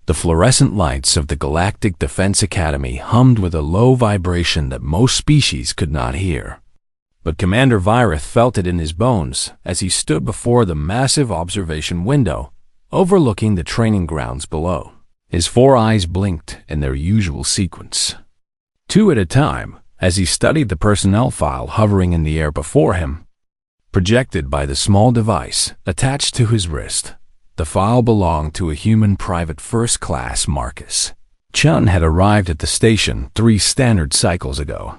The fluorescent lights of the Galactic Defense Academy hummed with a low vibration that most species could not hear. But Commander Virith felt it in his bones as he stood before the massive observation window, overlooking the training grounds below. His 4 eyes blinked in their usual sequence, 2 at a time, as he studied the personnel file hovering in the air before him. Projected by the small device attached to his wrist, the file belonged to a human private first class Marcus. Chun had arrived at the station 3 standard cycles ago,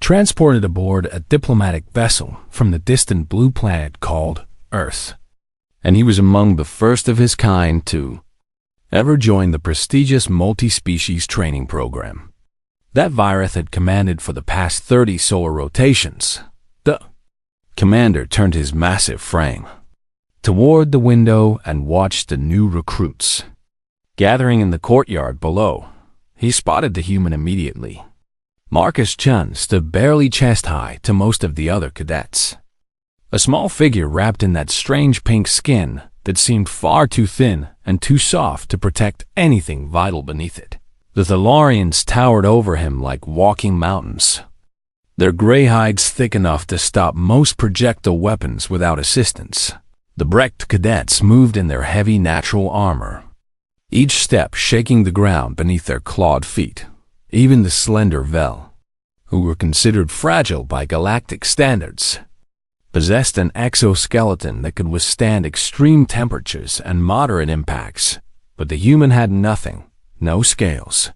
transported aboard a diplomatic vessel from the distant blue planet called Earth, and he was among the first of his kind to ever join the prestigious multi-species training program that Virith had commanded for the past 30 solar rotations. The commander turned his massive frame toward the window and watched the new recruits gathering in the courtyard below. He spotted the human immediately. Marcus Chun stood barely chest-high to most of the other cadets, a small figure wrapped in that strange pink skin that seemed far too thin and too soft to protect anything vital beneath it. The Thalarians towered over him like walking mountains, their gray hides thick enough to stop most projectile weapons without assistance. The Brecht cadets moved in their heavy natural armor, each step shaking the ground beneath their clawed feet. Even the slender Vel, who were considered fragile by galactic standards, possessed an exoskeleton that could withstand extreme temperatures and moderate impacts. But the human had nothing, no scales,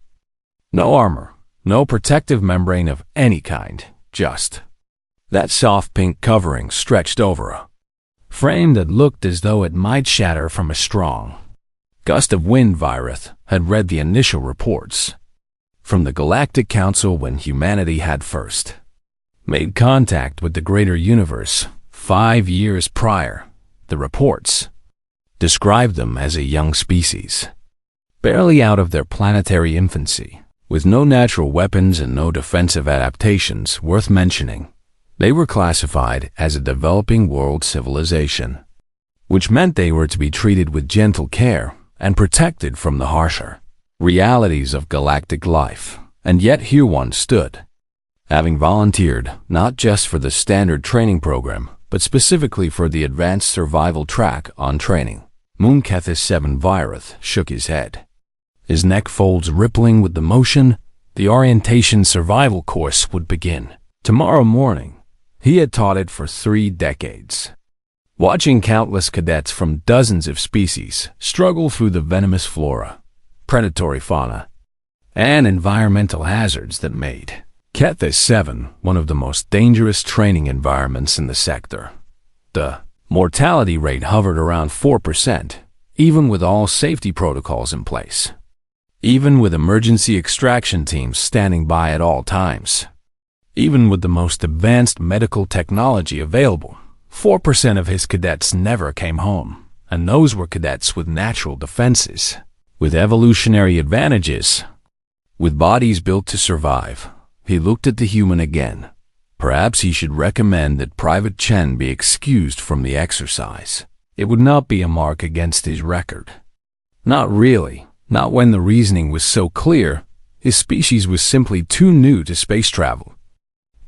no armor, no protective membrane of any kind, just that soft pink covering stretched over a frame that looked as though it might shatter from a strong gust of wind. Virith had read the initial reports from the Galactic Council when humanity had first made contact with the greater universe 5 years prior. The reports described them as a young species, barely out of their planetary infancy, with no natural weapons and no defensive adaptations worth mentioning. They were classified as a developing world civilization, which meant they were to be treated with gentle care and protected from the harsher realities of galactic life. And yet here one stood, having volunteered not just for the standard training program, but specifically for the advanced survival track on training. Moon Kethis 7 Virith shook his head, his neck folds rippling with the motion. The orientation survival course would begin tomorrow morning. He had taught it for 3 decades, watching countless cadets from dozens of species struggle through the venomous flora, predatory fauna, and environmental hazards that made Kethis 7 one of the most dangerous training environments in the sector. The mortality rate hovered around 4%, even with all safety protocols in place, even with emergency extraction teams standing by at all times. Even with the most advanced medical technology available, 4% of his cadets never came home, and those were cadets with natural defenses, with evolutionary advantages, with bodies built to survive. He looked at the human again. Perhaps he should recommend that Private Chen be excused from the exercise. It would not be a mark against his record. Not really, not when the reasoning was so clear. His species was simply too new to space travel,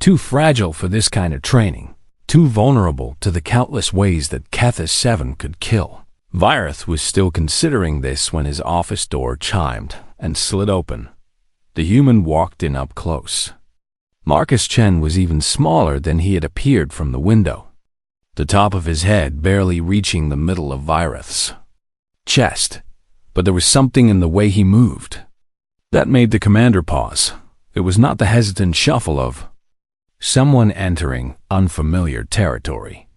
too fragile for this kind of training, too vulnerable to the countless ways that Kethis 7 could kill. Virith was still considering this when his office door chimed and slid open. The human walked in up close. Marcus Chen was even smaller than he had appeared from the window, the top of his head barely reaching the middle of Virith's chest. But there was something in the way he moved that made the commander pause. It was not the hesitant shuffle of someone entering unfamiliar territory.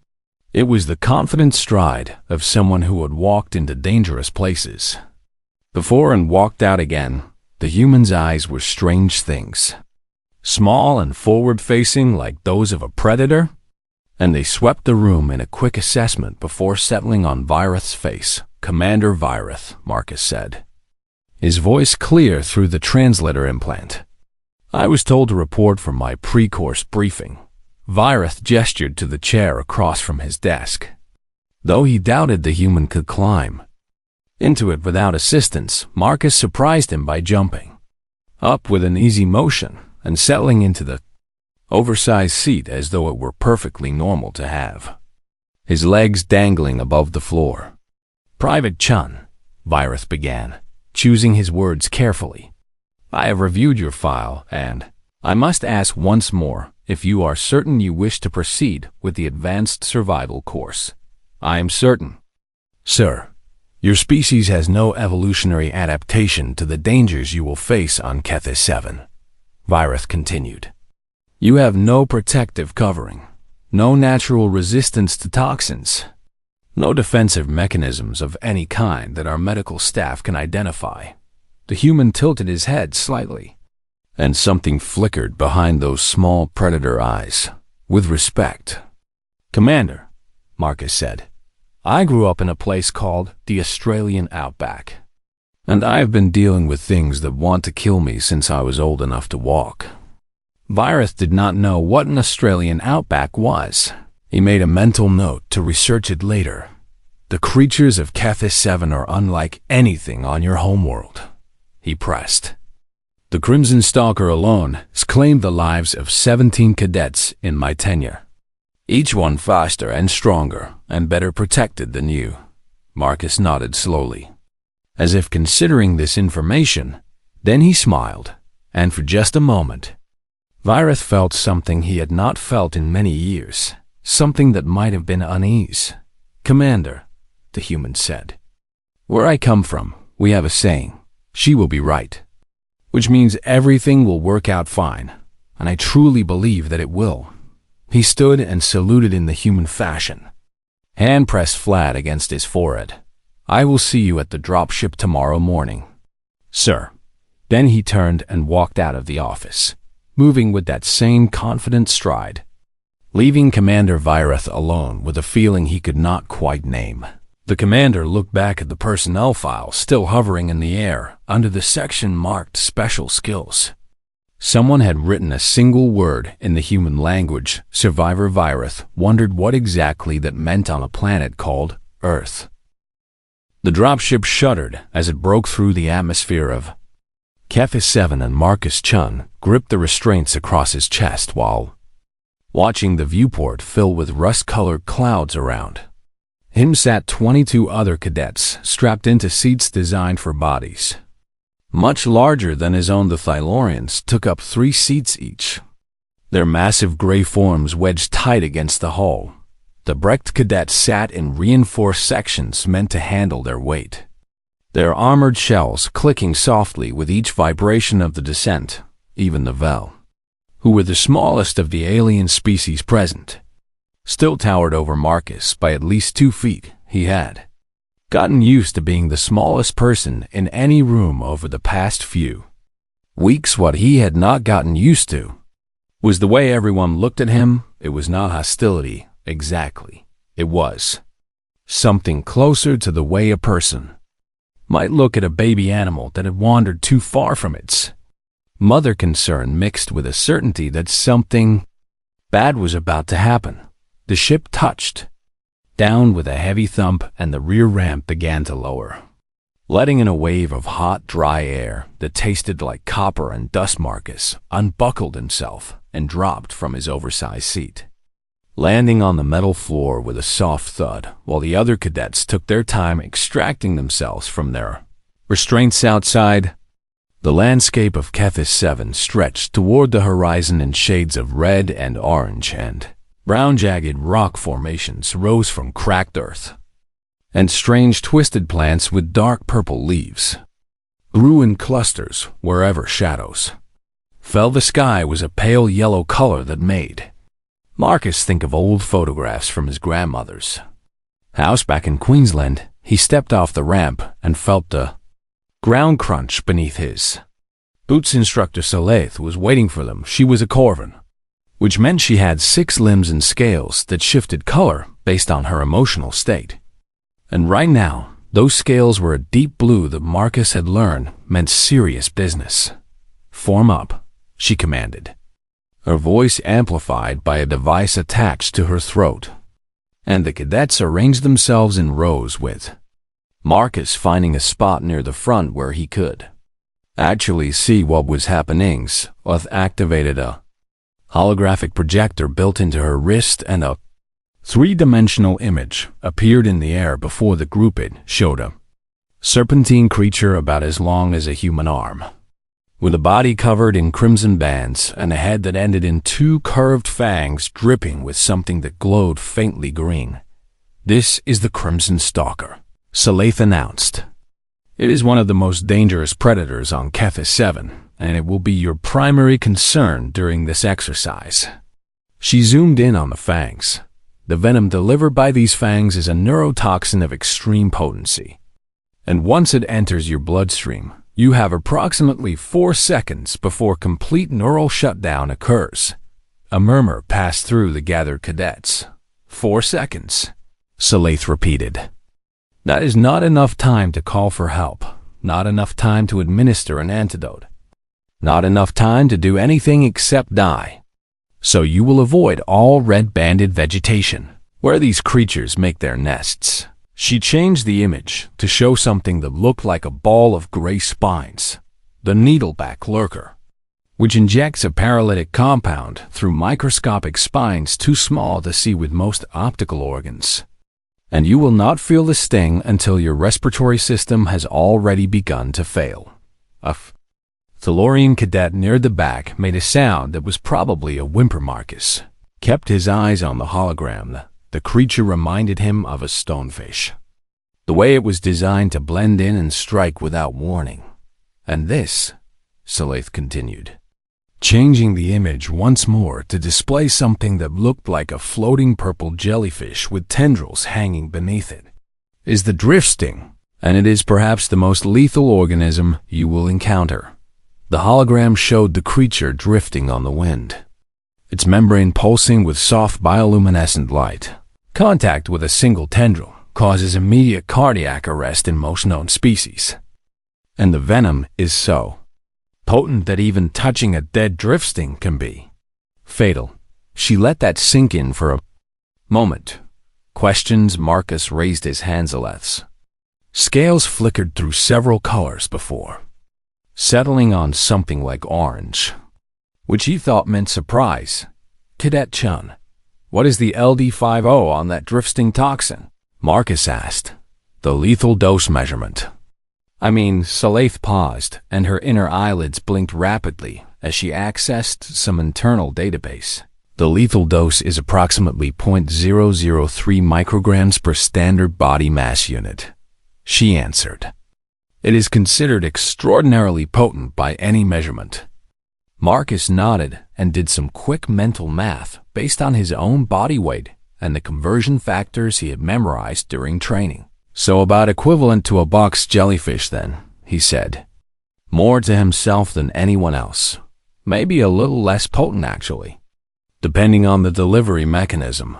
It was the confident stride of someone who had walked into dangerous places before and walked out again. The human's eyes were strange things, small and forward-facing like those of a predator, and they swept the room in a quick assessment before settling on Virith's face. "Commander Virith," Marcus said, his voice clear through the translator implant. "I was told to report from my pre-course briefing." Virith gestured to the chair across from his desk, though he doubted the human could climb. into it without assistance, Marcus surprised him by jumping up with an easy motion and settling into the oversized seat as though it were perfectly normal to have, his legs dangling above the floor. "Private Chun," Virith began, choosing his words carefully, "I have reviewed your file, and I must ask once more if you are certain you wish to proceed with the advanced survival course." "I am certain, sir. Your species has no evolutionary adaptation to the dangers you will face on Kethis 7, Virith continued. "You have no protective covering, no natural resistance to toxins, no defensive mechanisms of any kind that our medical staff can identify." The human tilted his head slightly, and something flickered behind those small predator eyes. "With respect, Commander," Marcus said, "I grew up in a place called the Australian Outback, and I have been dealing with things that want to kill me since I was old enough to walk." Virith did not know what an Australian Outback was. He made a mental note to research it later. "The creatures of Kethis 7 are unlike anything on your homeworld," he pressed. "The Crimson Stalker alone has claimed the lives of 17 cadets in my tenure, each one faster and stronger and better protected than you." Marcus nodded slowly, as if considering this information. Then he smiled, and for just a moment, Virith felt something he had not felt in many years, something that might have been unease. "Commander," the human said, "where I come from, we have a saying, 'She will be right,' which means everything will work out fine, and I truly believe that it will." He stood and saluted in the human fashion, hand pressed flat against his forehead. "I will see you at the dropship tomorrow morning, sir." Then he turned and walked out of the office, moving with that same confident stride, leaving Commander Virith alone with a feeling he could not quite name. The commander looked back at the personnel file still hovering in the air under the section marked Special Skills. Someone had written a single word in the human language. Survivor Virith wondered what exactly that meant on a planet called Earth. The dropship shuddered as it broke through the atmosphere of Kethis 7, and Marcus Chun gripped the restraints across his chest while watching the viewport fill with rust-colored clouds around him sat 22 other cadets strapped into seats designed for bodies much larger than his own. The Thylorians took up 3 seats each, their massive gray forms wedged tight against the hull. The Brecht cadets sat in reinforced sections meant to handle their weight, their armored shells clicking softly with each vibration of the descent. Even the Vel, who were the smallest of the alien species present, still towered over Marcus by at least 2 feet. He had gotten used to being the smallest person in any room over the past few weeks. What he had not gotten used to was the way everyone looked at him. It was not hostility, exactly. It was something closer to the way a person might look at a baby animal that had wandered too far from its mother, concern mixed with a certainty that something bad was about to happen. The ship touched down with a heavy thump, and the rear ramp began to lower, letting in a wave of hot, dry air that tasted like copper and dust. Marcus unbuckled himself and dropped from his oversized seat, landing on the metal floor with a soft thud, while the other cadets took their time extracting themselves from their restraints. Outside, the landscape of Kethis 7 stretched toward the horizon in shades of red and orange, and brown jagged rock formations rose from cracked earth, and strange twisted plants with dark purple leaves grew in clusters wherever shadows fell. The sky was a pale yellow color that made Marcus think of old photographs from his grandmother's house back in Queensland. He stepped off the ramp and felt the ground crunch beneath his boots. Instructor Salath was waiting for them. She was a Corvin, which meant she had 6 limbs and scales that shifted color based on her emotional state. And right now, those scales were a deep blue that Marcus had learned meant serious business. "Form up," she commanded, her voice amplified by a device attached to her throat, and the cadets arranged themselves in rows with Marcus finding a spot near the front where he could actually see what was happening. Oth activated a holographic projector built into her wrist, and a three-dimensional image appeared in the air before the group. It showed a serpentine creature about as long as a human arm, with a body covered in crimson bands and a head that ended in two curved fangs dripping with something that glowed faintly green. "This is the Crimson Stalker," Scythe announced. "It is one of the most dangerous predators on Kethis 7, and it will be your primary concern during this exercise." She zoomed in on the fangs. The venom delivered by these fangs is a neurotoxin of extreme potency, and once it enters your bloodstream, you have approximately 4 seconds before complete neural shutdown occurs. A murmur passed through the gathered cadets. 4 seconds, Scythe repeated. That is not enough time to call for help, not enough time to administer an antidote, not enough time to do anything except die. So you will avoid all red-banded vegetation, where these creatures make their nests. She changed the image to show something that looked like a ball of gray spines, the needleback lurker, which injects a paralytic compound through microscopic spines too small to see with most optical organs. And you will not feel the sting until your respiratory system has already begun to fail. A Thalorian cadet near the back made a sound that was probably a whimper. Marcus kept his eyes on the hologram. The creature reminded him of a stonefish, the way it was designed to blend in and strike without warning. And this, Scythe continued, changing the image once more to display something that looked like a floating purple jellyfish with tendrils hanging beneath it, is the drift sting, and it is perhaps the most lethal organism you will encounter. The hologram showed the creature drifting on the wind, its membrane pulsing with soft bioluminescent light. Contact with a single tendril causes immediate cardiac arrest in most known species, and the venom is so potent that even touching a dead drift sting can be fatal. She let that sink in for a moment. Questions? Marcus raised his hands. Aleth's scales flickered through several colors before settling on something like orange, which he thought meant surprise. Cadet Chun, what is the LD50 on that drift sting toxin? Marcus asked. The lethal dose measurement. I mean, Scythe paused, and her inner eyelids blinked rapidly as she accessed some internal database. The lethal dose is approximately 0.003 micrograms per standard body mass unit, she answered. It is considered extraordinarily potent by any measurement. Marcus nodded and did some quick mental math based on his own body weight and the conversion factors he had memorized during training. So about equivalent to a box jellyfish then, he said. More to himself than anyone else. Maybe a little less potent actually, depending on the delivery mechanism.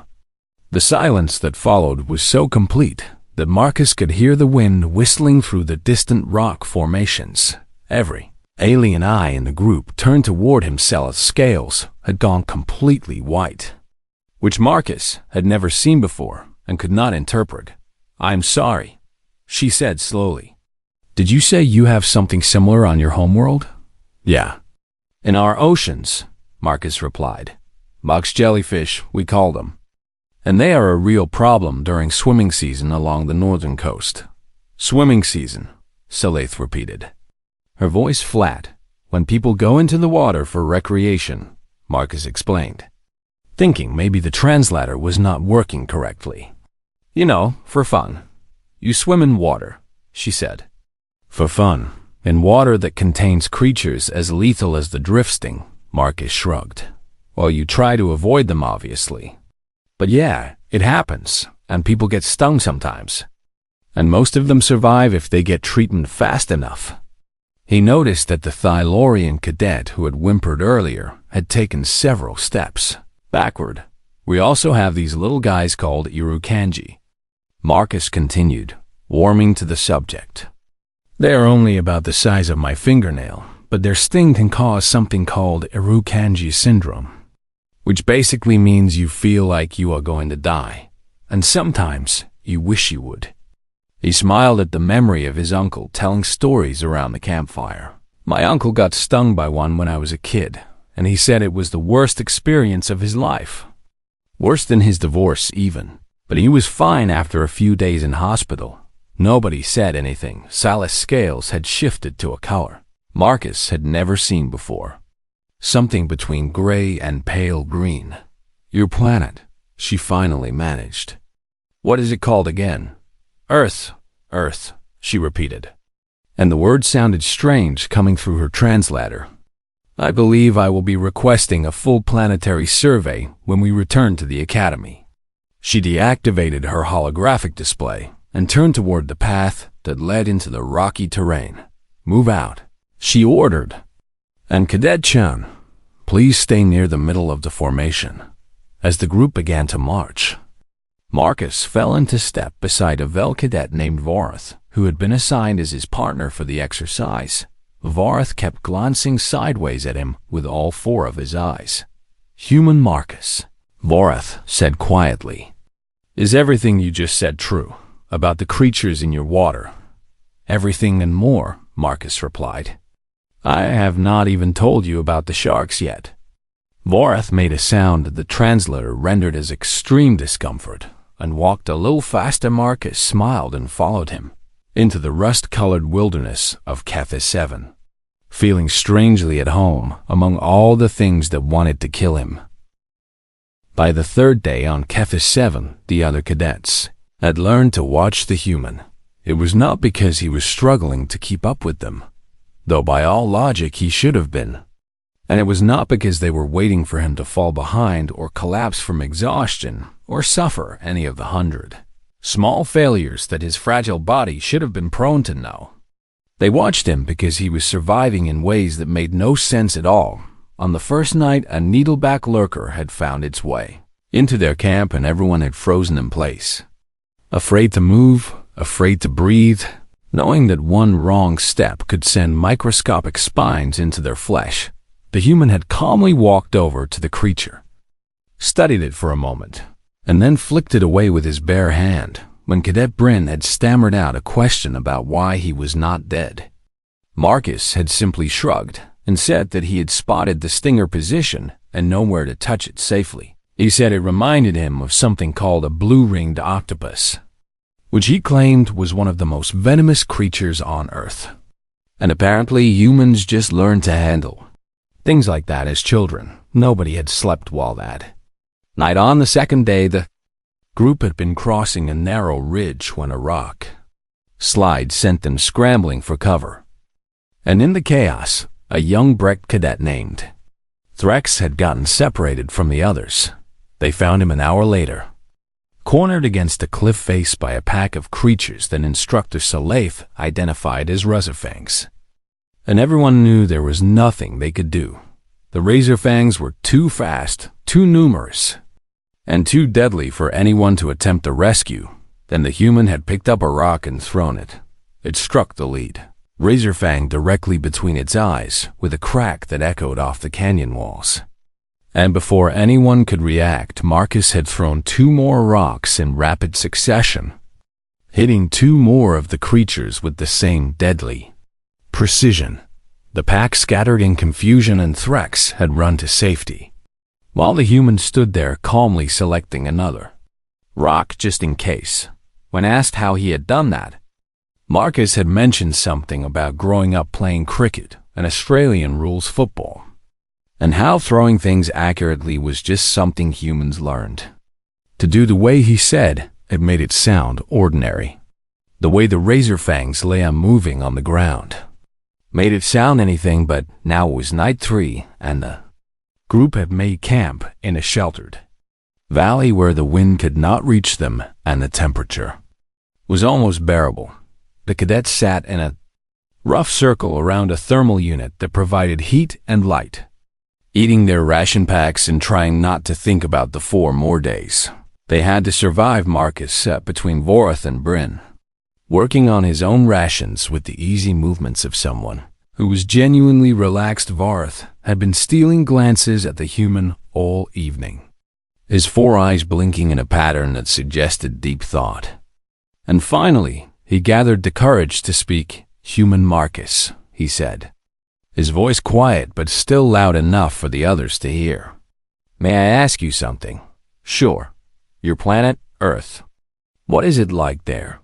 The silence that followed was so complete that Marcus could hear the wind whistling through the distant rock formations. Every alien eye in the group turned toward him. Scythe's scales had gone completely white, which Marcus had never seen before and could not interpret. I'm sorry, she said slowly. Did you say you have something similar on your homeworld? Yeah. In our oceans, Marcus replied. Box jellyfish, we call them. And they are a real problem during swimming season along the northern coast. Swimming season, Scythe repeated, her voice flat. When people go into the water for recreation, Marcus explained, thinking maybe the translator was not working correctly. You know, for fun. You swim in water, she said. For fun, in water that contains creatures as lethal as the drift sting, Marcus shrugged. Well, you try to avoid them, obviously. But yeah, it happens, and people get stung sometimes. And most of them survive if they get treatment fast enough. He noticed that the Thalorian cadet who had whimpered earlier had taken several steps backward. We also have these little guys called Irukanji. Marcus continued, warming to the subject. They are only about the size of my fingernail, but their sting can cause something called Irukanji syndrome, which basically means you feel like you are going to die, and sometimes you wish you would. He smiled at the memory of his uncle telling stories around the campfire. My uncle got stung by one when I was a kid, and he said it was the worst experience of his life. Worse than his divorce, even. But he was fine after a few days in hospital. Nobody said anything. Sally's scales had shifted to a color Marcus had never seen before. Something between gray and pale green. Your planet, she finally managed. What is it called again? Earth, Earth, she repeated. And the word sounded strange coming through her translator. I believe I will be requesting a full planetary survey when we return to the Academy. She deactivated her holographic display and turned toward the path that led into the rocky terrain. Move out, she ordered. And Cadet Chan, please stay near the middle of the formation. As the group began to march, Marcus fell into step beside a Vel cadet named Vorath, who had been assigned as his partner for the exercise. Vorath kept glancing sideways at him with all four of his eyes. Human Marcus, Vorath said quietly. Is everything you just said true about the creatures in your water? Everything and more, Marcus replied. I have not even told you about the sharks yet. Vorath made a sound that the translator rendered as extreme discomfort and walked a little faster. Marcus smiled and followed him into the rust-colored wilderness of Kefis 7, feeling strangely at home among all the things that wanted to kill him. By the third day on Kefis 7, the other cadets had learned to watch the human. It was not because he was struggling to keep up with them, though by all logic he should have been. And it was not because they were waiting for him to fall behind or collapse from exhaustion or suffer any of the 100 small failures that his fragile body should have been prone to know. They watched him because he was surviving in ways that made no sense at all. On the first night, a needleback lurker had found its way into their camp and everyone had frozen in place. Afraid to move, afraid to breathe, knowing that one wrong step could send microscopic spines into their flesh. The human had calmly walked over to the creature, studied it for a moment, and then flicked it away with his bare hand when Cadet Bryn had stammered out a question about why he was not dead. Marcus had simply shrugged and said that he had spotted the stinger position and nowhere to touch it safely. He said it reminded him of something called a blue-ringed octopus, which he claimed was one of the most venomous creatures on Earth. And apparently humans just learned to handle things like that as children. Nobody had slept while that night. On the second day, the group had been crossing a narrow ridge when a rock slide sent them scrambling for cover. And in the chaos, a young Brecht cadet named Threx had gotten separated from the others. They found him an hour later, cornered against a cliff face by a pack of creatures that Instructor Salaith identified as Razorfangs. And everyone knew there was nothing they could do. The Razorfangs were too fast, too numerous, and too deadly for anyone to attempt a rescue. Then the human had picked up a rock and thrown it. It struck the lead Razorfang directly between its eyes, with a crack that echoed off the canyon walls. And before anyone could react, Marcus had thrown 2 more rocks in rapid succession, hitting 2 more of the creatures with the same deadly precision. The pack scattered in confusion and Threx had run to safety, while the human stood there calmly selecting another rock just in case. When asked how he had done that, Marcus had mentioned something about growing up playing cricket and Australian rules football, and how throwing things accurately was just something humans learned to do. The way he said it made it sound ordinary. The way the Razorfangs lay unmoving on the ground made it sound anything but. Now it was night 3, and the group had made camp in a sheltered valley where the wind could not reach them and the temperature was almost bearable. The cadets sat in a rough circle around a thermal unit that provided heat and light, eating their ration packs and trying not to think about the 4 more days they had to survive. Marcus sat between Vorath and Bryn, working on his own rations with the easy movements of someone who was genuinely relaxed. Vorath had been stealing glances at the human all evening, his 4 eyes blinking in a pattern that suggested deep thought. And finally, He gathered the courage to speak. "Human Marcus," he said, his voice quiet but still loud enough for the others to hear. "May I ask you something?" "Sure. Your planet, Earth. What is it like there?"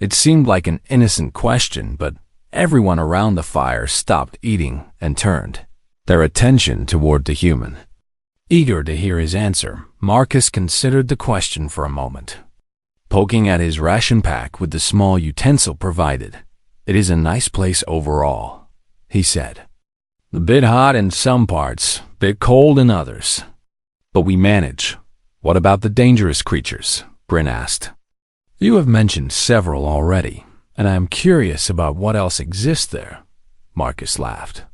It seemed like an innocent question, but everyone around the fire stopped eating and turned their attention toward the human. Eager to hear his answer, Marcus considered the question for a moment. Poking at his ration pack with the small utensil provided, "It is a nice place overall," he said. "A bit hot in some parts, bit cold in others. But we manage." "What about the dangerous creatures?" Bryn asked. "You have mentioned several already, and I am curious about what else exists there," Marcus laughed.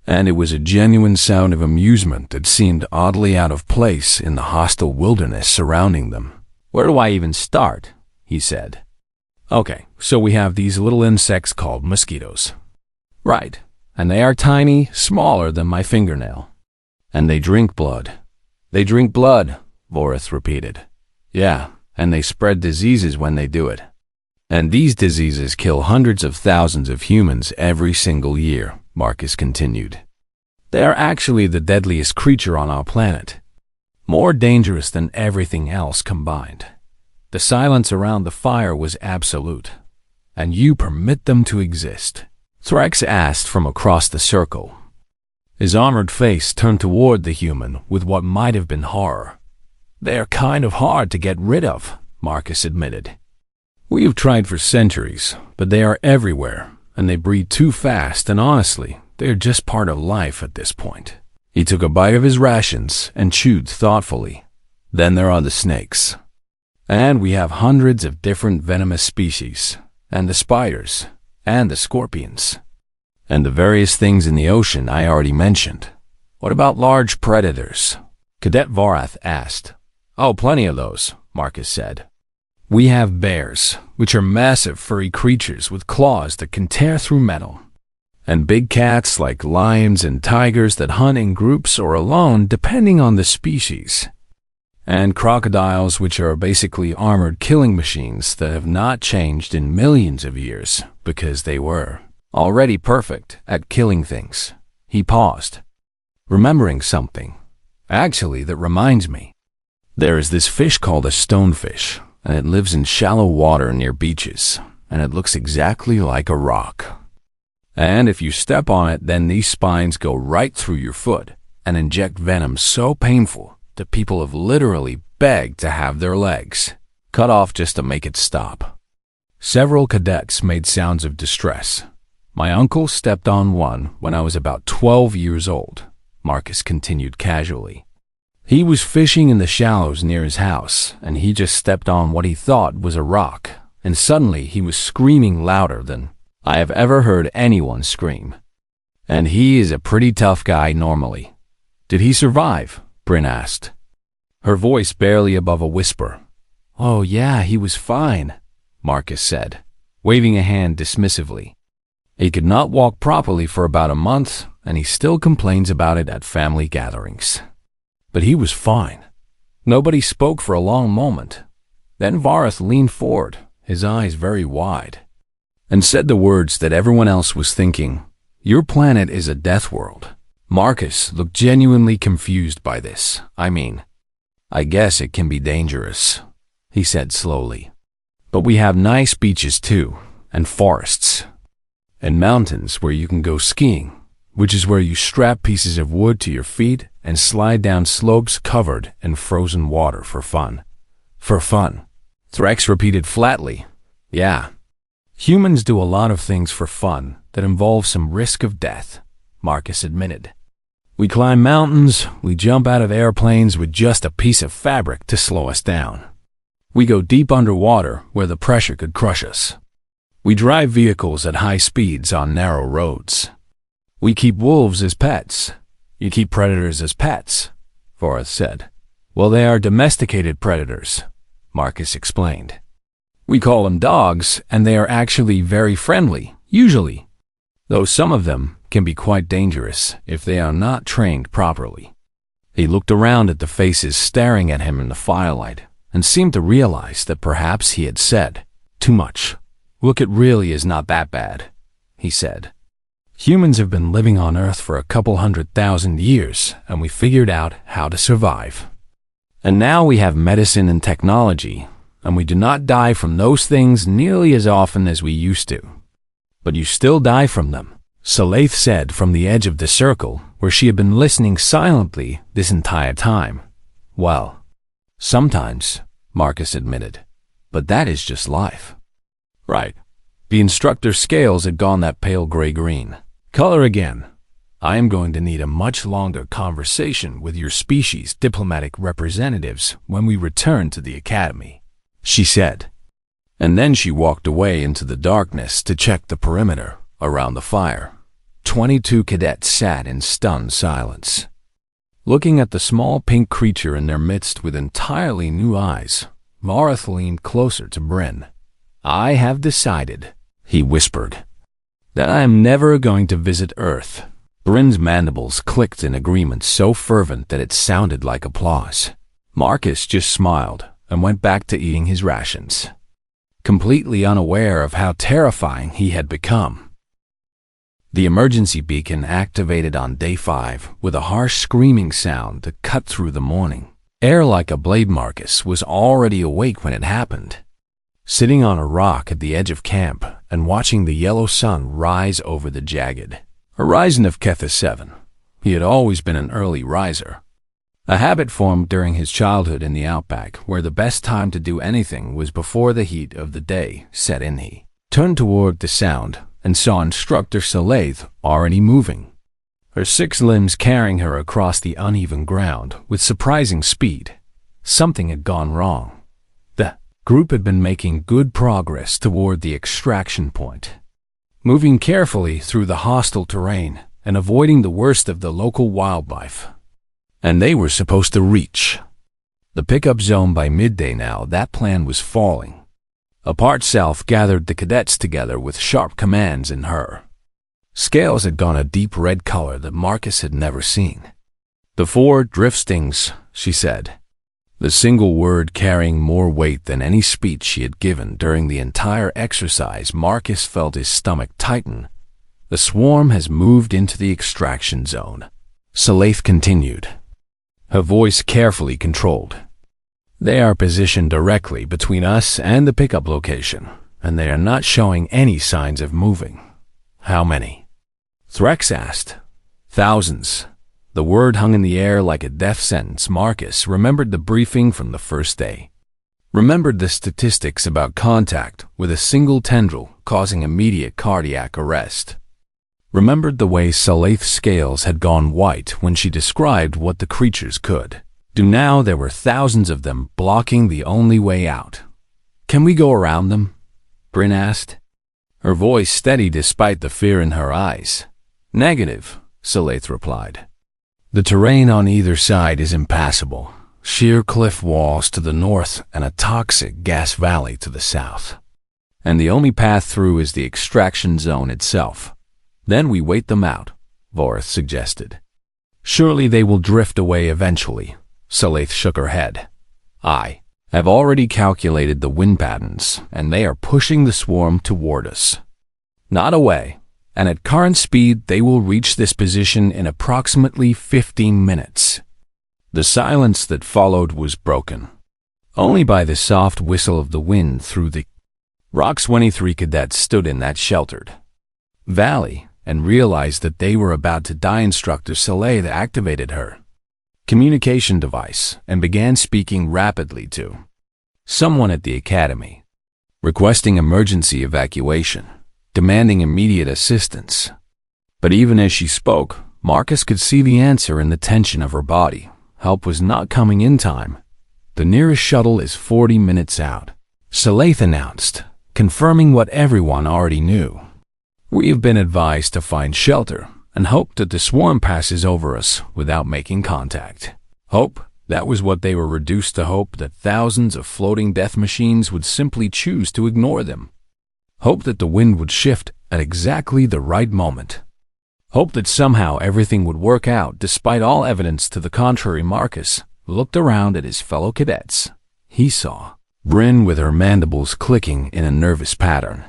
And it was a genuine sound of amusement that seemed oddly out of place in the hostile wilderness surrounding them. "Where do I even start?" he said. "Okay, so we have these little insects called mosquitoes." "Right, and they are tiny, smaller than my fingernail. And they drink blood." "They drink blood," Vorith repeated. "Yeah, and they spread diseases when they do it. And these diseases kill hundreds of thousands of humans every single year," Marcus continued. "They are actually the deadliest creature on our planet. More dangerous than everything else combined." The silence around the fire was absolute. "And you permit them to exist?" Thrax asked from across the circle. His armored face turned toward the human with what might have been horror. "They are kind of hard to get rid of," Marcus admitted. "We have tried for centuries, but they are everywhere, and they breed too fast, and honestly, they are just part of life at this point." He took a bite of his rations and chewed thoughtfully. "Then there are the snakes. And we have hundreds of different venomous species, and the spiders, and the scorpions, and the various things in the ocean I already mentioned." "What about large predators?" Cadet Varath asked. "Oh, plenty of those," Marcus said. "We have bears, which are massive furry creatures with claws that can tear through metal. And big cats like lions and tigers that hunt in groups or alone depending on the species. And crocodiles, which are basically armored killing machines that have not changed in millions of years because they were already perfect at killing things." He paused, remembering something. "Actually, that reminds me. There is this fish called a stonefish, and it lives in shallow water near beaches, and it looks exactly like a rock. And if you step on it, then these spines go right through your foot and inject venom so painful that people have literally begged to have their legs cut off just to make it stop." Several cadets made sounds of distress. "My uncle stepped on one when I was about 12 years old," Marcus continued casually. "He was fishing in the shallows near his house, and he just stepped on what he thought was a rock, and suddenly he was screaming louder than I have ever heard anyone scream. And he is a pretty tough guy normally." "Did he survive?" Bryn asked, her voice barely above a whisper. "Oh yeah, he was fine," Marcus said, waving a hand dismissively. "He could not walk properly for about a month, and he still complains about it at family gatherings. But he was fine." Nobody spoke for a long moment. Then Varath leaned forward, his eyes very wide, and said the words that everyone else was thinking. "Your planet is a death world." Marcus looked genuinely confused by this. I guess it can be dangerous," he said slowly. "But we have nice beaches too, and forests, and mountains where you can go skiing, which is where you strap pieces of wood to your feet and slide down slopes covered in frozen water for fun." "For fun," Thrax repeated flatly. "Yeah. Humans do a lot of things for fun that involve some risk of death," Marcus admitted. "We climb mountains, we jump out of airplanes with just a piece of fabric to slow us down. We go deep underwater where the pressure could crush us. We drive vehicles at high speeds on narrow roads. We keep wolves as pets." "You keep predators as pets," Vorith said. "Well, they are domesticated predators," Marcus explained. "We call them dogs, and they are actually very friendly, usually, though some of them can be quite dangerous if they are not trained properly." He looked around at the faces staring at him in the firelight and seemed to realize that perhaps he had said too much. "Look, it really is not that bad," he said. "Humans have been living on Earth for a couple 100,000 years, and we figured out how to survive. And now we have medicine and technology, and we do not die from those things nearly as often as we used to." "But you still die from them," Saleith said from the edge of the circle, where she had been listening silently this entire time. "Well, sometimes," Marcus admitted, "but that is just life." "Right." The instructor's scales had gone that pale gray-green color again. "I am going to need a much longer conversation with your species' diplomatic representatives when we return to the academy," she said. And then she walked away into the darkness to check the perimeter around the fire. 22 cadets sat in stunned silence, looking at the small pink creature in their midst with entirely new eyes. Vareth leaned closer to Bryn. "I have decided," he whispered, "that I am never going to visit Earth." Bryn's mandibles clicked in agreement so fervent that it sounded like applause. Marcus just smiled and went back to eating his rations, completely unaware of how terrifying he had become. The emergency beacon activated on day 5 with a harsh screaming sound that cut through the morning air like a blade. Marcus was already awake when it happened, sitting on a rock at the edge of camp and watching the yellow sun rise over the jagged horizon of Kethis 7. He had always been an early riser, a habit formed during his childhood in the outback, where the best time to do anything was before the heat of the day set in. He turned toward the sound and saw Instructor Saleith already moving, her 6 limbs carrying her across the uneven ground with surprising speed. Something had gone wrong. The group had been making good progress toward the extraction point, moving carefully through the hostile terrain and avoiding the worst of the local wildlife. And they were supposed to reach the pickup zone by midday. Now that plan was falling apart. South gathered the cadets together with sharp commands in her scales had gone a deep red color that Marcus had never seen. "The 4 drift stings," she said, the single word carrying more weight than any speech she had given during the entire exercise. Marcus felt his stomach tighten. "The swarm has moved into the extraction zone," Saleith continued, her voice carefully controlled. "They are positioned directly between us and the pickup location, and they are not showing any signs of moving." "How many?" Threx asked. "Thousands." The word hung in the air like a death sentence. Marcus remembered the briefing from the first day, remembered the statistics about contact with a single tendril causing immediate cardiac arrest, remembered the way Saleith's scales had gone white when she described what the creatures could do. Now there were thousands of them blocking the only way out. "Can we go around them?" Bryn asked, her voice steady despite the fear in her eyes. "Negative," Saleith replied. "The terrain on either side is impassable. Sheer cliff walls to the north and a toxic gas valley to the south. And the only path through is the extraction zone itself. Then we wait them out," Vareth suggested. "Surely they will drift away eventually." Saleith shook her head. "I have already calculated the wind patterns, and they are pushing the swarm toward us. Not away, and at current speed they will reach this position in approximately 15 minutes. The silence that followed was broken only by the soft whistle of the wind through the rocks. 23 cadets stood in that sheltered valley and realized that they were about to die. Instructor Saleith activated her communication device and began speaking rapidly to someone at the academy, requesting emergency evacuation, demanding immediate assistance. But even as she spoke, Marcus could see the answer in the tension of her body. Help was not coming in time. "The nearest shuttle is 40 minutes out," Saleith announced, confirming what everyone already knew. "We have been advised to find shelter and hope that the swarm passes over us without making contact." Hope? That was what they were reduced to. Hope that thousands of floating death machines would simply choose to ignore them. Hope that the wind would shift at exactly the right moment. Hope that somehow everything would work out despite all evidence to the contrary. Marcus looked around at his fellow cadets. He saw Bryn with her mandibles clicking in a nervous pattern,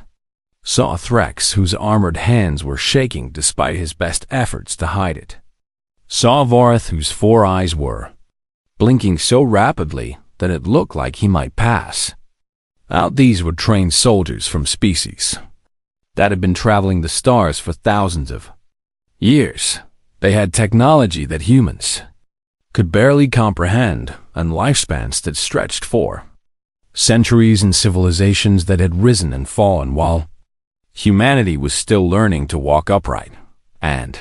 Saw Threx, whose armored hands were shaking despite his best efforts to hide it. Saw Voreth, whose 4 eyes were blinking so rapidly that it looked like he might pass out. These were trained soldiers from species that had been traveling the stars for thousands of years. They had technology that humans could barely comprehend, and lifespans that stretched for centuries, and civilizations that had risen and fallen while humanity was still learning to walk upright. And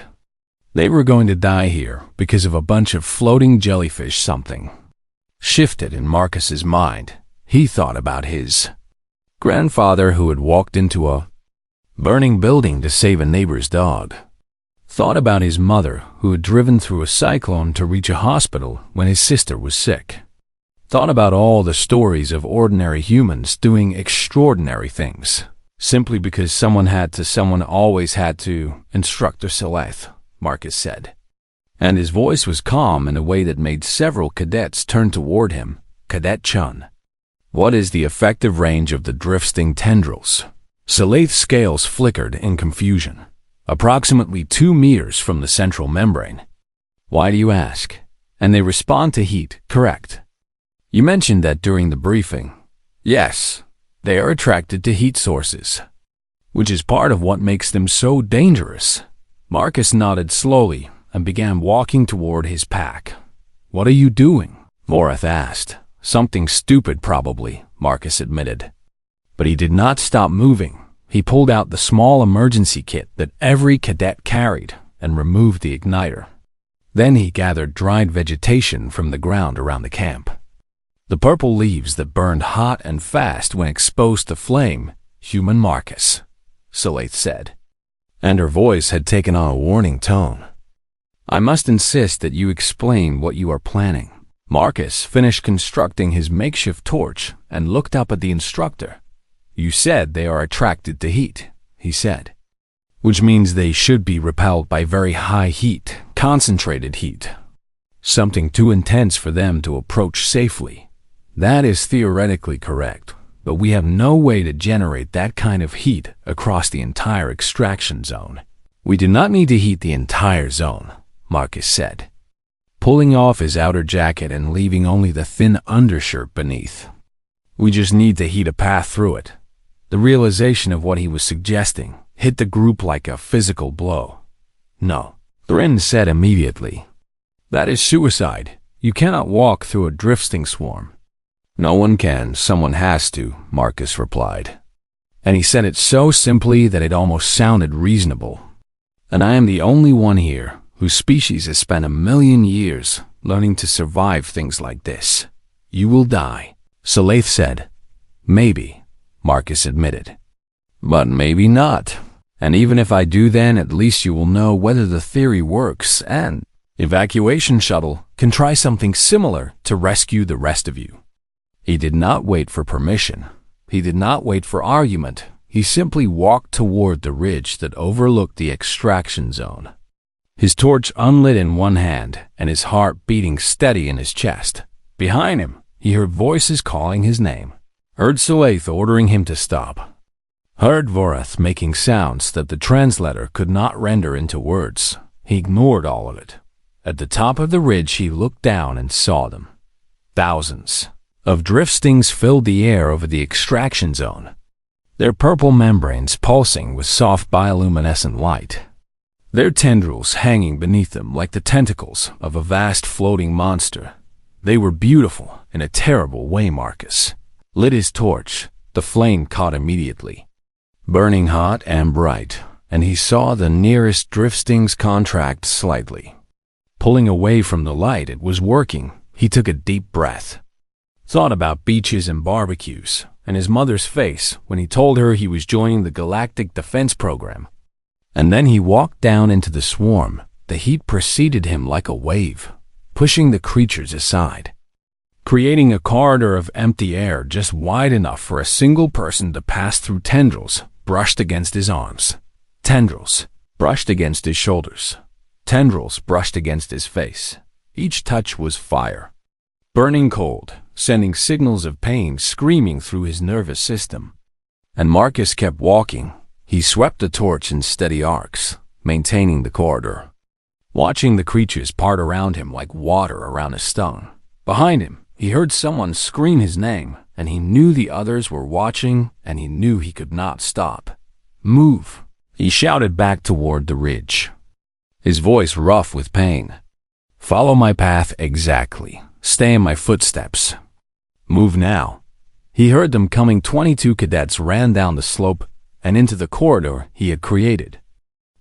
they were going to die here because of a bunch of floating jellyfish. Something shifted in Marcus's mind. He thought about his grandfather, who had walked into a burning building to save a neighbor's dog. Thought about his mother, who had driven through a cyclone to reach a hospital when his sister was sick. Thought about all the stories of ordinary humans doing extraordinary things, simply because someone always had to. Instructor Seleth, Marcus said. And his voice was calm in a way that made several cadets turn toward him. Cadet Chun. What is the effective range of the drifting tendrils? Seleth's scales flickered in confusion. Approximately 2 meters from the central membrane. Why do you ask? And they respond to heat, correct? You mentioned that during the briefing. Yes, they are attracted to heat sources, which is part of what makes them so dangerous. Marcus nodded slowly and began walking toward his pack. What are you doing? Voreth asked. Something stupid, probably, Marcus admitted. But he did not stop moving. He pulled out the small emergency kit that every cadet carried and removed the igniter. Then he gathered dried vegetation from the ground around the camp. The purple leaves that burned hot and fast when exposed to flame. Human Marcus, Seleth said. And her voice had taken on a warning tone. I must insist that you explain what you are planning. Marcus finished constructing his makeshift torch and looked up at the instructor. You said they are attracted to heat, he said. Which means they should be repelled by very high heat, concentrated heat. Something too intense for them to approach safely. That is theoretically correct, but we have no way to generate that kind of heat across the entire extraction zone. We do not need to heat the entire zone, Marcus said, pulling off his outer jacket and leaving only the thin undershirt beneath. We just need to heat a path through it. The realization of what he was suggesting hit the group like a physical blow. No, Thrin said immediately. That is suicide. You cannot walk through a drifting swarm. No one can, someone has to, Marcus replied. And he said it so simply that it almost sounded reasonable. And I am the only one here whose species has spent 1,000,000 years learning to survive things like this. You will die, Seleth said. Maybe, Marcus admitted. But maybe not. And even if I do, then at least you will know whether the theory works, and evacuation shuttle can try something similar to rescue the rest of you. He did not wait for permission. He did not wait for argument. He simply walked toward the ridge that overlooked the extraction zone. His torch unlit in one hand and his heart beating steady in his chest. Behind him, he heard voices calling his name. Heard Seleth ordering him to stop. Heard Voreth making sounds that the translator could not render into words. He ignored all of it. At the top of the ridge he looked down and saw them. Thousands of drift stings filled the air over the extraction zone, their purple membranes pulsing with soft bioluminescent light, their tendrils hanging beneath them like the tentacles of a vast floating monster. They were beautiful in a terrible way. Marcus lit his torch. The flame caught immediately, burning hot and bright, and he saw the nearest drift stings contract slightly. Pulling away from the light, it was working. He took a deep breath. Thought about beaches and barbecues, and his mother's face when he told her he was joining the Galactic Defense Program. And then he walked down into the swarm. The heat preceded him like a wave, pushing the creatures aside, creating a corridor of empty air just wide enough for a single person to pass through. Tendrils brushed against his arms. Tendrils brushed against his shoulders. Tendrils brushed against his face. Each touch was fire, burning cold, sending signals of pain screaming through his nervous system. And Marcus kept walking. He swept the torch in steady arcs, maintaining the corridor, watching the creatures part around him like water around a stone. Behind him, he heard someone scream his name, and he knew the others were watching, and he knew he could not stop. "Move!" he shouted back toward the ridge, his voice rough with pain. "Follow my path exactly. Stay in my footsteps. Move now." He heard them coming. 22 cadets ran down the slope and into the corridor he had created,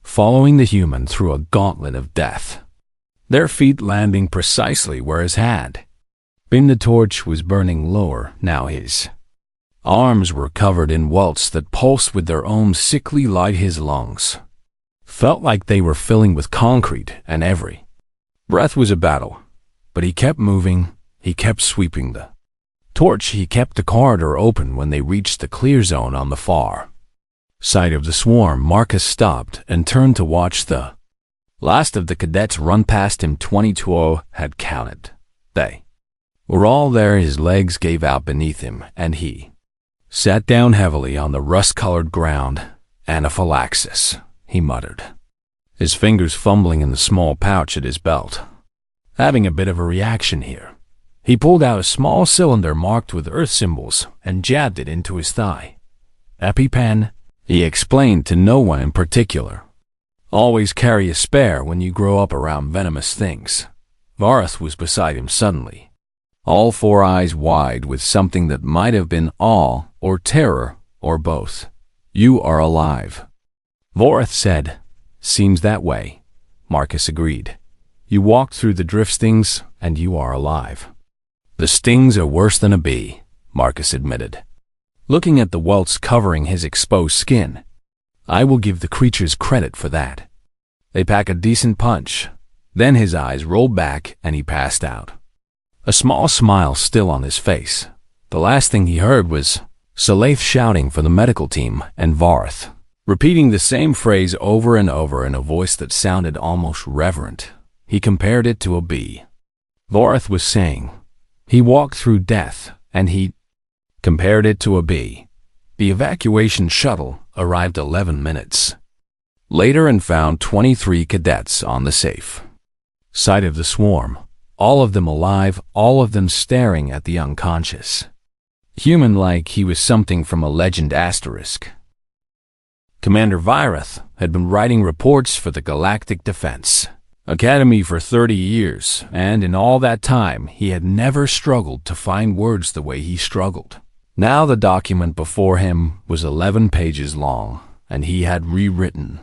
following the human through a gauntlet of death, their feet landing precisely where his had been. The torch was burning lower now. His arms were covered in welts that pulsed with their own sickly light. His lungs felt like they were filling with concrete, and every breath was a battle. But he kept moving, he kept sweeping the torch, he kept the corridor open. When they reached the clear zone on the far side of the swarm, Marcus stopped and turned to watch the last of the cadets run past him. 22 had counted. They were all there. His legs gave out beneath him, and he sat down heavily on the rust-colored ground. "Anaphylaxis," he muttered, his fingers fumbling in the small pouch at his belt. Having a bit of a reaction here, he pulled out a small cylinder marked with Earth symbols and jabbed it into his thigh. "EpiPen," he explained to no one in particular. "Always carry a spare when you grow up around venomous things." Vareth was beside him suddenly, all four eyes wide with something that might have been awe or terror or both. "You are alive," Vareth said. "Seems that way," Marcus agreed. "You walked through the drift stings, and you are alive." "The stings are worse than a bee," Marcus admitted, looking at the welts covering his exposed skin. "I will give the creatures credit for that. They pack a decent punch." Then his eyes rolled back and he passed out, a small smile still on his face. The last thing he heard was Salaf shouting for the medical team and Vareth repeating the same phrase over and over in a voice that sounded almost reverent. He compared it to a bee. Vareth was saying, he walked through death, and he compared it to a bee. The evacuation shuttle arrived 11 minutes later and found 23 cadets on the safe side of the swarm, all of them alive, all of them staring at the unconscious human like he was something from a legend asterisk. Commander Vireth had been writing reports for the Galactic Defense Academy for 30 years, and in all that time he had never struggled to find words the way he struggled. Now the document before him was 11 pages long, and he had rewritten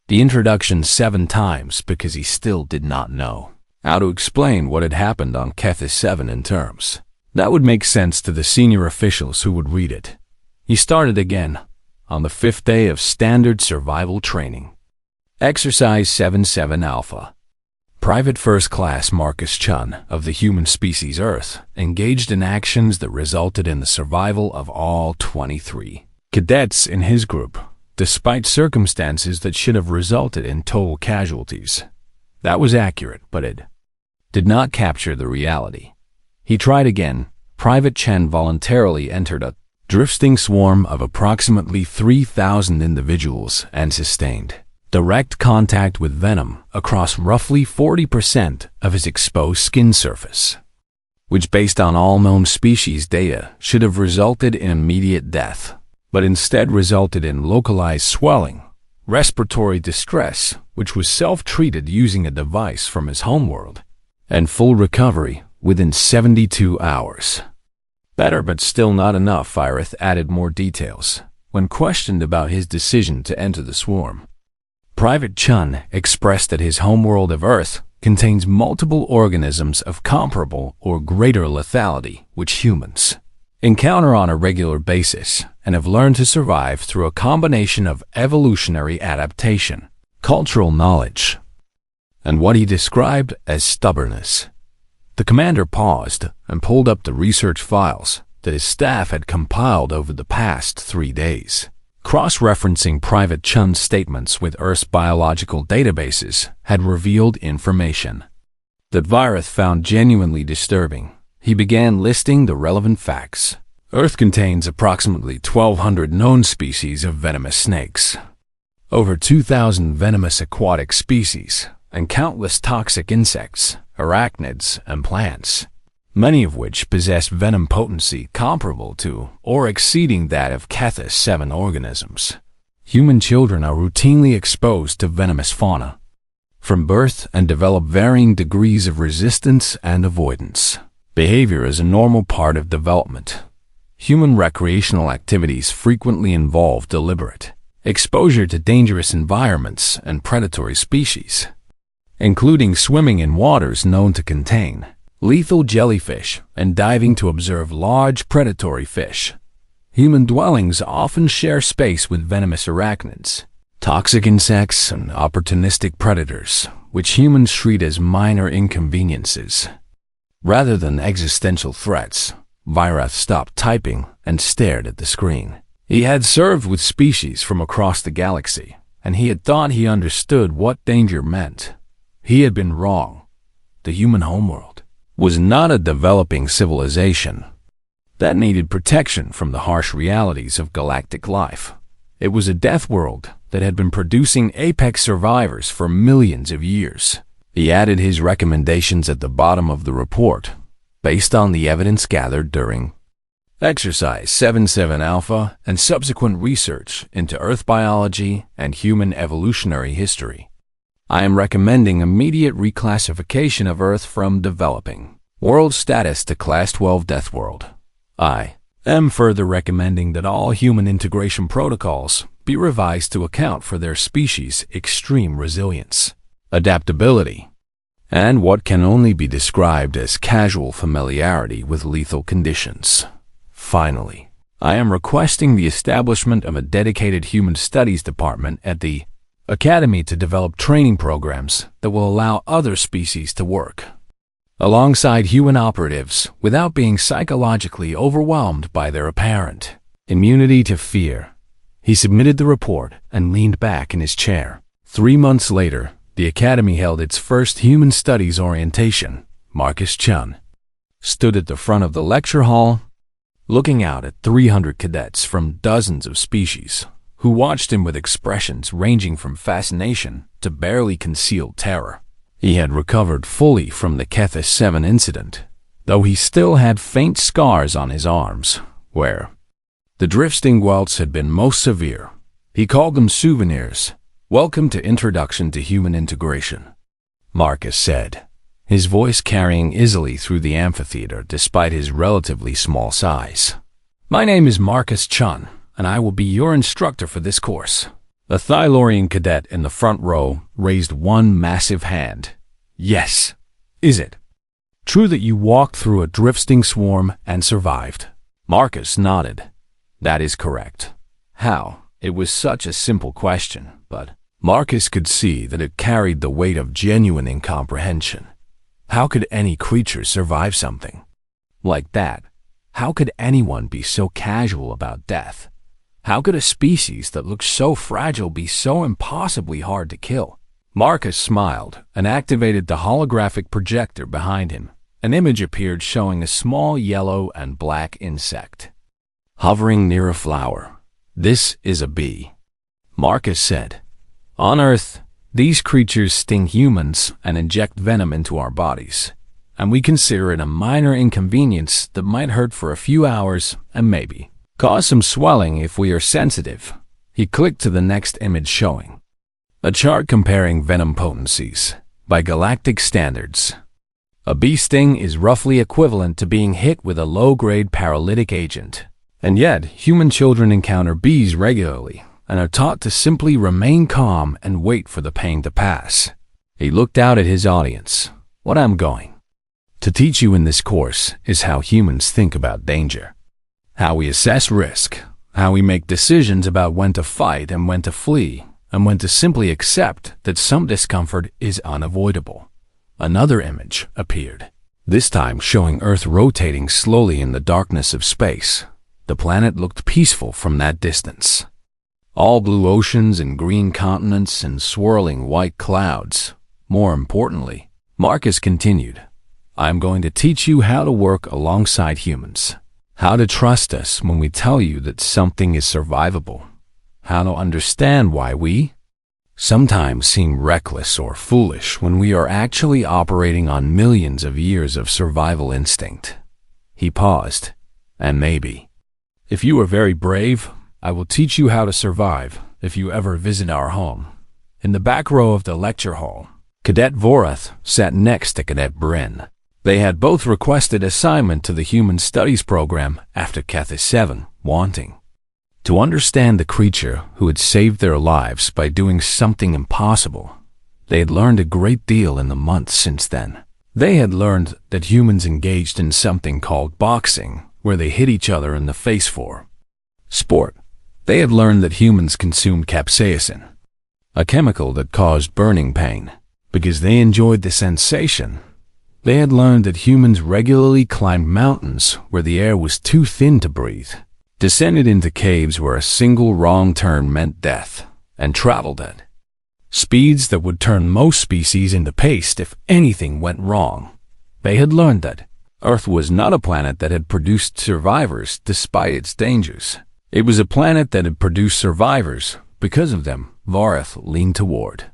the introduction 7 times because he still did not know how to explain what had happened on Kethis 7 in terms that would make sense to the senior officials who would read it. He started again on the 5th day of standard survival training. Exercise 7-7 Alpha. Private First Class Marcus Chun of the human species Earth engaged in actions that resulted in the survival of all 23 cadets in his group, despite circumstances that should have resulted in total casualties. That was accurate, but it did not capture the reality. He tried again. Private Chen voluntarily entered a drifting swarm of approximately 3,000 individuals and sustained direct contact with Venom across roughly 40% of his exposed skin surface, which based on all known species data should have resulted in immediate death, but instead resulted in localized swelling, respiratory distress, which was self-treated using a device from his homeworld, and full recovery within 72 hours. Better, but still not enough. Vireth added more details when questioned about his decision to enter the swarm. Private Chun expressed that his homeworld of Earth contains multiple organisms of comparable or greater lethality which humans encounter on a regular basis and have learned to survive through a combination of evolutionary adaptation, cultural knowledge, and what he described as stubbornness. The commander paused and pulled up the research files that his staff had compiled over the past 3 days. Cross-referencing Private Chun's statements with Earth's biological databases had revealed information that Vireth found genuinely disturbing. He began listing the relevant facts. Earth contains approximately 1,200 known species of venomous snakes, over 2,000 venomous aquatic species, and countless toxic insects, arachnids, and plants, many of which possess venom potency comparable to or exceeding that of Cathis 7 organisms. Human children are routinely exposed to venomous fauna from birth and develop varying degrees of resistance and avoidance. Behavior is a normal part of development. Human recreational activities frequently involve deliberate exposure to dangerous environments and predatory species, including swimming in waters known to contain lethal jellyfish and diving to observe large predatory fish. Human dwellings often share space with venomous arachnids, toxic insects, and opportunistic predators, which humans treat as minor inconveniences rather than existential threats. Virath stopped typing and stared at the screen. He had served with species from across the galaxy, and he had thought he understood what danger meant. He had been wrong. The human homeworld was not a developing civilization that needed protection from the harsh realities of galactic life. It was a death world that had been producing apex survivors for millions of years. He added his recommendations at the bottom of the report, based on the evidence gathered during Exercise 77 Alpha and subsequent research into Earth biology and human evolutionary history. I am recommending immediate reclassification of Earth from developing world status to Class 12 Death World. I am further recommending that all human integration protocols be revised to account for their species' extreme resilience, adaptability, and what can only be described as casual familiarity with lethal conditions. Finally, I am requesting the establishment of a dedicated human studies department at the Academy to develop training programs that will allow other species to work alongside human operatives without being psychologically overwhelmed by their apparent immunity to fear. He submitted the report and leaned back in his chair. 3 months later, the Academy held its first human studies orientation. Marcus Chun stood at the front of the lecture hall, looking out at 300 cadets from dozens of species, who watched him with expressions ranging from fascination to barely concealed terror. He had recovered fully from the Cathis 7 incident, though he still had faint scars on his arms, where the drifting welts had been most severe. He called them souvenirs. "Welcome to Introduction to Human Integration," Marcus said, his voice carrying easily through the amphitheater despite his relatively small size. "My name is Marcus Chun, and I will be your instructor for this course." A Thylorian cadet in the front row raised one massive hand. "Yes. Is it true that you walked through a drifting swarm and survived?" Marcus nodded. "That is correct." How? It was such a simple question, but Marcus could see that it carried the weight of genuine incomprehension. How could any creature survive something like that? How could anyone be so casual about death? How could a species that looked so fragile be so impossibly hard to kill? Marcus smiled and activated the holographic projector behind him. An image appeared showing a small yellow and black insect hovering near a flower. "This is a bee," Marcus said. "On Earth, these creatures sting humans and inject venom into our bodies, and we consider it a minor inconvenience that might hurt for a few hours and maybe cause some swelling if we are sensitive." He clicked to the next image showing a chart comparing venom potencies by galactic standards. A bee sting is roughly equivalent to being hit with a low-grade paralytic agent, and yet human children encounter bees regularly and are taught to simply remain calm and wait for the pain to pass. He looked out at his audience. "What I'm going to teach you in this course is how humans think about danger, how we assess risk, how we make decisions about when to fight and when to flee, and when to simply accept that some discomfort is unavoidable." Another image appeared, this time showing Earth rotating slowly in the darkness of space. The planet looked peaceful from that distance. All blue oceans and green continents and swirling white clouds. More importantly, Marcus continued, "I'm going to teach you how to work alongside humans. How to trust us when we tell you that something is survivable. How to understand why we sometimes seem reckless or foolish when we are actually operating on millions of years of survival instinct. He paused, and maybe, if you are very brave, I will teach you how to survive if you ever visit our home. In the back row of the lecture hall, Cadet Vorath sat next to Cadet Bryn. They had both requested assignment to the Human Studies program after Cathis 7, wanting to understand the creature who had saved their lives by doing something impossible. They had learned a great deal in the months since then. They had learned that humans engaged in something called boxing, where they hit each other in the face for sport. They had learned that humans consumed capsaicin, a chemical that caused burning pain, because they enjoyed the sensation. They had learned that humans regularly climbed mountains where the air was too thin to breathe, descended into caves where a single wrong turn meant death, and traveled at speeds that would turn most species into paste if anything went wrong. They had learned that Earth was not a planet that had produced survivors despite its dangers. It was a planet that had produced survivors because of them. Vorath leaned toward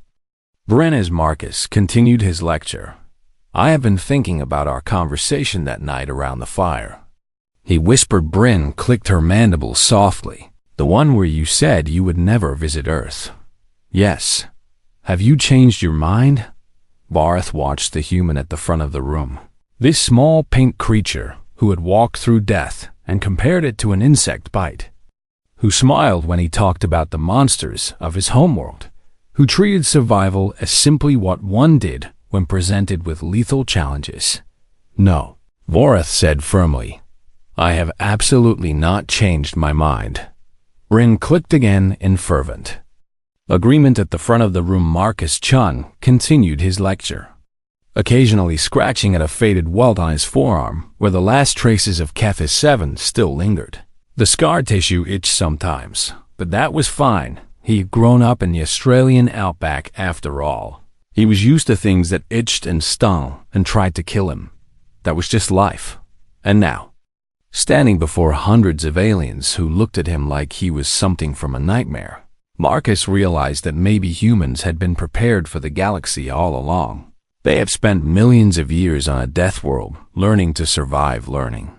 Bryn as Marcus continued his lecture. I have been thinking about our conversation that night around the fire. He whispered. Bryn clicked her mandibles softly. The one where you said you would never visit Earth. Yes. Have you changed your mind? Vorath watched the human at the front of the room. This small pink creature who had walked through death and compared it to an insect bite, who smiled when he talked about the monsters of his homeworld, who treated survival as simply what one did when presented with lethal challenges. No, Vorath said firmly. I have absolutely not changed my mind. Bryn clicked again in fervent agreement at the front of the room. Marcus Chun continued his lecture, occasionally scratching at a faded welt on his forearm where the last traces of Cathis 7 still lingered. The scar tissue itched sometimes, but that was fine. He had grown up in the Australian outback after all. He was used to things that itched and stung and tried to kill him. That was just life. And now, standing before hundreds of aliens who looked at him like he was something from a nightmare, Marcus realized that maybe humans had been prepared for the galaxy all along. They have spent millions of years on a death world, learning to survive, learning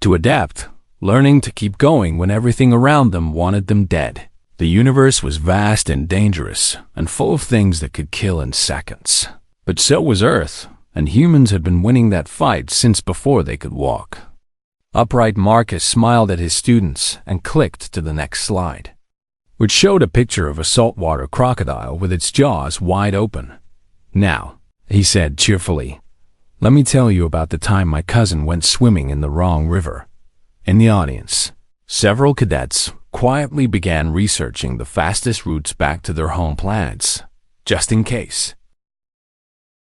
to adapt, learning to keep going when everything around them wanted them dead. The universe was vast and dangerous, and full of things that could kill in seconds. But so was Earth, and humans had been winning that fight since before they could walk. Upright Marcus smiled at his students and clicked to the next slide, which showed a picture of a saltwater crocodile with its jaws wide open. Now, he said cheerfully, let me tell you about the time my cousin went swimming in the wrong river. In the audience, several cadets quietly began researching the fastest routes back to their home planets, just in case.